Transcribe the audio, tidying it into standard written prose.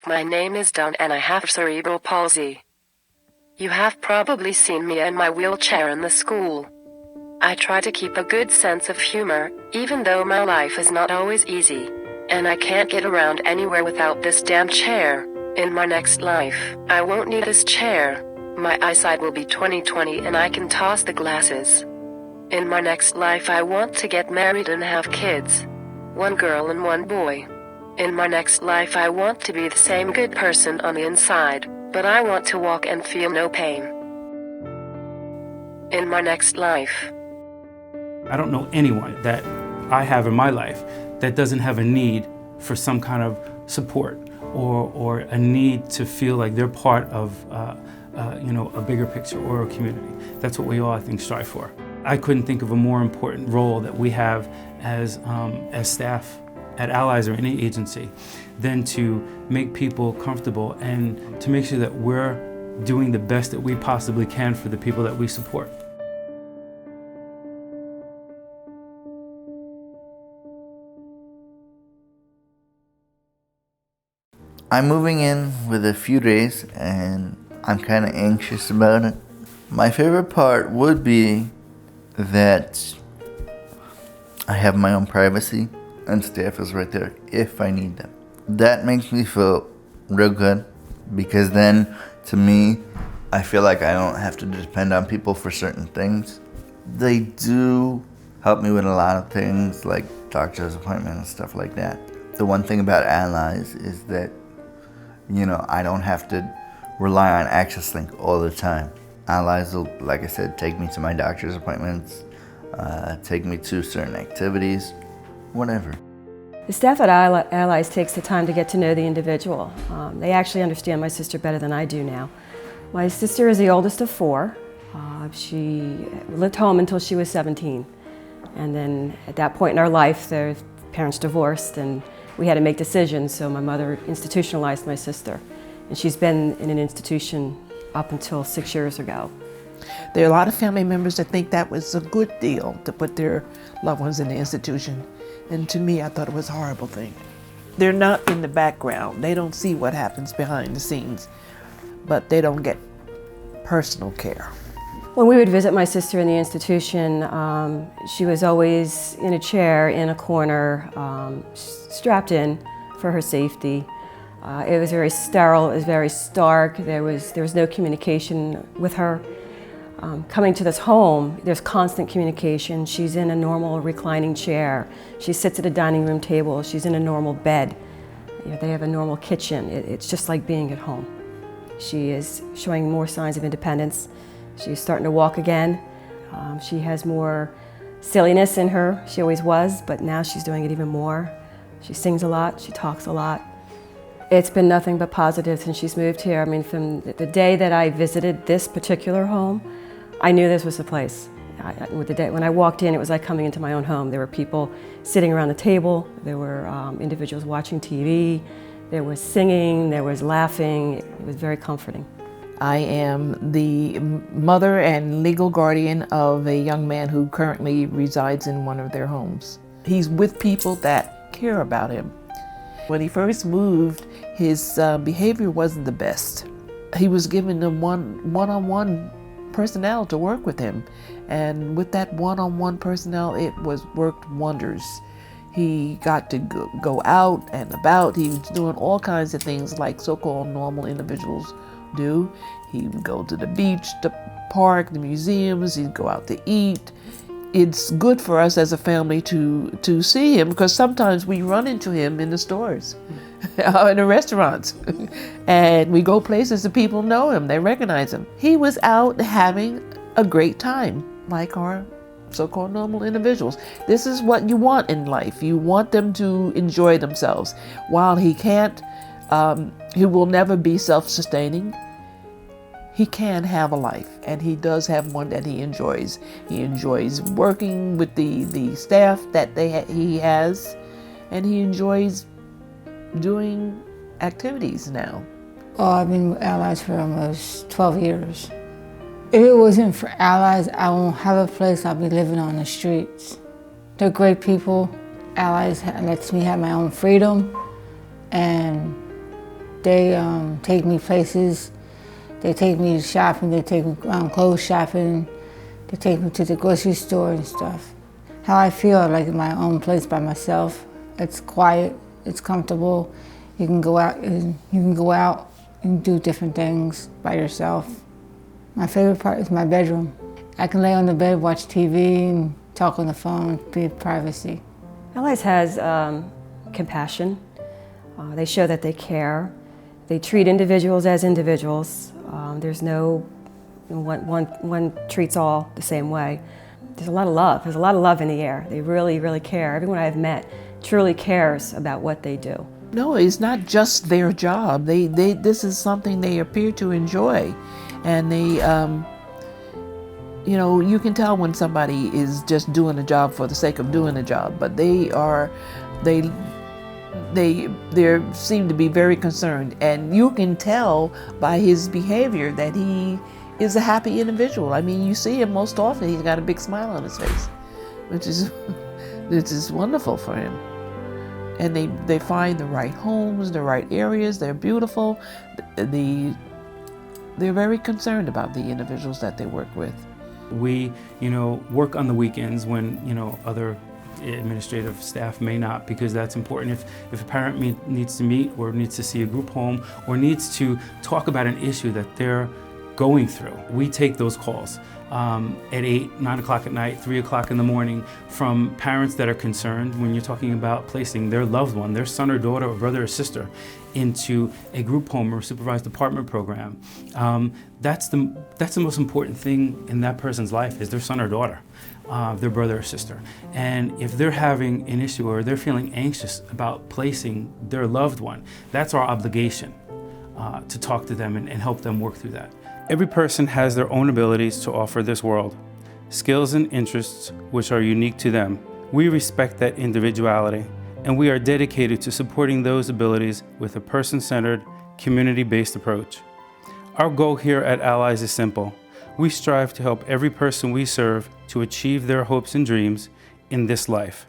My name is Dawn and I have cerebral palsy. You have probably seen me in my wheelchair in the school. I try to keep a good sense of humor, even though my life is not always easy. And I can't get around anywhere without this damn chair. In my next life, I won't need this chair. My eyesight will be 20/20 and I can toss the glasses. In my next life I want to get married and have kids. 1 girl and 1 boy. In my next life I want to be the same good person on the inside, but I want to walk and feel no pain. In my next life. I don't know anyone that I have in my life that doesn't have a need for some kind of support or a need to feel like they're part of a bigger picture or a community. That's what we all, I think, strive for. I couldn't think of a more important role that we have as staff at Allies or any agency than to make people comfortable and to make sure that we're doing the best that we possibly can for the people that we support. I'm moving in with a few days and I'm kind of anxious about it. My favorite part would be that I have my own privacy and staff is right there if I need them. That makes me feel real good because then to me, I feel like I don't have to depend on people for certain things. They do help me with a lot of things like doctor's appointments and stuff like that. The one thing about Allies is that I don't have to rely on AccessLink all the time. Allies will, like I said, take me to my doctor's appointments, take me to certain activities, whatever. The staff at Allies takes the time to get to know the individual. They actually understand my sister better than I do now. My sister is the oldest of 4. She lived home until she was 17. And then at that point in our life, their parents divorced and we had to make decisions, so my mother institutionalized my sister. And she's been in an institution up until 6 years ago. There are a lot of family members that think that was a good deal to put their loved ones in the institution. And to me, I thought it was a horrible thing. They're not in the background. They don't see what happens behind the scenes, but they don't get personal care. When we would visit my sister in the institution, she was always in a chair, in a corner, strapped in for her safety. It was very sterile, it was very stark, there was no communication with her. Coming to this home, there's constant communication. She's in a normal reclining chair. She sits at a dining room table. She's in a normal bed. They have a normal kitchen. It's just like being at home. She is showing more signs of independence. She's starting to walk again. She has more silliness in her. She always was, but now she's doing it even more. She sings a lot, she talks a lot. It's been nothing but positive since she's moved here. I mean, from the day that I visited this particular home, I knew this was the place. When I walked in, it was like coming into my own home. There were people sitting around the table, there were individuals watching TV, there was singing, there was laughing. It was very comforting. I am the mother and legal guardian of a young man who currently resides in one of their homes. He's with people that care about him. When he first moved, his behavior wasn't the best. He was given a one-on-one personnel to work with him, and with that one-on-one personnel, it worked wonders. He got to go out and about. He was doing all kinds of things like so-called normal individuals do. He would go to the beach, the park, the museums, he'd go out to eat. It's good for us as a family to see him because sometimes we run into him in the stores, in the restaurants, and we go places and people know him, they recognize him. He was out having a great time, like our so-called normal individuals. This is what you want in life. You want them to enjoy themselves. While he can't, he will never be self-sustaining. He can have a life, and he does have one that he enjoys. He enjoys working with the staff that he has, and he enjoys doing activities now. Oh, I've been with Allies for almost 12 years. If it wasn't for Allies, I won't have a place. I'll be living on the streets. They're great people. Allies lets me have my own freedom, and They take me places. They take me shopping. They take me clothes shopping. They take me to the grocery store and stuff. How I feel like in my own place by myself. It's quiet. It's comfortable. You can go out and do different things by yourself. My favorite part is my bedroom. I can lay on the bed, watch TV, and talk on the phone, be privacy. Allies has compassion. They show that they care. They treat individuals as individuals. There's no one treats all the same way. There's a lot of love. There's a lot of love in the air. They really, really care. Everyone I've met truly cares about what they do. No, it's not just their job. This is something they appear to enjoy, and they, you can tell when somebody is just doing a job for the sake of doing a job. But they seem to be very concerned, and you can tell by his behavior that he is a happy individual. I mean, you see him most often; he's got a big smile on his face, which is wonderful for him. And they find the right homes, the right areas. They're beautiful. They're very concerned about the individuals that they work with. We, work on the weekends when, other administrative staff may not, because that's important. If a parent needs to meet or needs to see a group home or needs to talk about an issue that they're going through, we take those calls at 8, 9 o'clock at night, 3 o'clock in the morning, from parents that are concerned when you're talking about placing their loved one, their son or daughter or brother or sister, into a group home or supervised apartment program. That's the most important thing in that person's life, is their son or daughter, their brother or sister. And if they're having an issue or they're feeling anxious about placing their loved one, that's our obligation to talk to them and help them work through that. Every person has their own abilities to offer this world, skills and interests which are unique to them. We respect that individuality, and we are dedicated to supporting those abilities with a person-centered, community-based approach. Our goal here at Allies is simple. We strive to help every person we serve to achieve their hopes and dreams in this life.